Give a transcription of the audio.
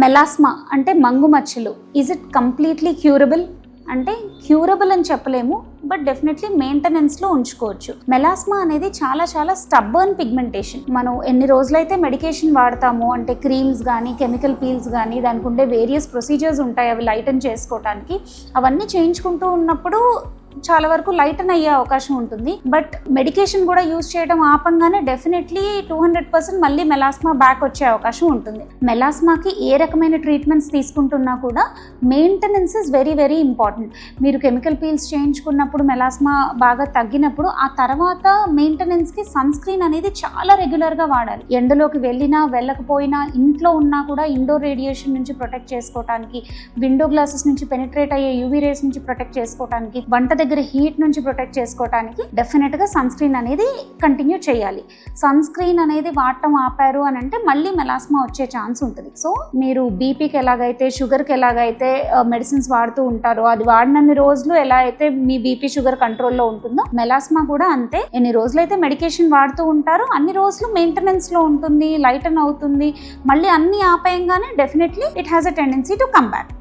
Melasma అంటే మంగు మచ్చలు, is it completely curable అంటే క్యూరబుల్ అని చెప్పలేము, బట్ డెఫినెట్లీ మెయింటెనెన్స్లో ఉంచుకోవచ్చు. మెలాస్మా అనేది చాలా చాలా స్టబ్బర్న్ పిగ్మెంటేషన్. మనం ఎన్ని రోజులైతే మెడికేషన్ వాడతామో, అంటే క్రీమ్స్ కానీ కెమికల్ పీల్స్ కానీ దానికి ఉండే వేరియస్ ప్రొసీజర్స్ ఉంటాయి అవి లైటన్ చేసుకోవడానికి, అవన్నీ చేయించుకుంటూ ఉన్నప్పుడు చాలా వరకు లైటన్ అయ్యే అవకాశం ఉంటుంది. బట్ మెడికేషన్ కూడా యూజ్ చేయడం ఆపంగానే డెఫినెట్లీ 200% మళ్ళీ మెలాస్మా బ్యాక్ వచ్చే అవకాశం ఉంటుంది. మెలాస్మాకి ఏ రకమైన ట్రీట్మెంట్స్ తీసుకుంటున్నా కూడా maintenance is very very important. మీరు కెమికల్ పీల్స్ చేయించుకున్నప్పుడు మెలాస్మా బాగా తగ్గినప్పుడు ఆ తర్వాత మెయింటెనెన్స్కి సన్ స్క్రీన్ అనేది చాలా రెగ్యులర్గా వాడాలి. ఎండలోకి వెళ్ళినా వెళ్ళకపోయినా ఇంట్లో ఉన్నా కూడా ఇండోర్ రేడియేషన్ నుంచి ప్రొటెక్ట్ చేసుకోవడానికి, విండో గ్లాసెస్ నుంచి పెనిట్రేట్ అయ్యే యూవీ రేస్ నుంచి ప్రొటెక్ట్ చేసుకోవడానికి, వంట దగ్గర హీట్ నుంచి ప్రొటెక్ట్ చేసుకోవడానికి డెఫినెట్గా సన్ స్క్రీన్ అనేది కంటిన్యూ చేయాలి. సన్ స్క్రీన్ అనేది వాడటం ఆపారు అని అంటే మళ్ళీ మెలాస్మా వచ్చే ఛాన్స్ ఉంటుంది. సో మీరు బీపీకి ఎలాగైతే, షుగర్కి ఎలాగైతే మెడిసిన్స్ వాడుతూ ఉంటారో, అది వాడినన్ని రోజులు ఎలా అయితే మీ బీపీ షుగర్ కంట్రోల్లో ఉంటుందో మెలాస్మా కూడా అంతే. ఎన్ని రోజులైతే మెడికేషన్ వాడుతూ ఉంటారో అన్ని రోజులు మెయింటెనెన్స్లో ఉంటుంది, లైటన్ అవుతుంది. మళ్ళీ అన్ని ఆపేయంగానే definitely it has a tendency to come back.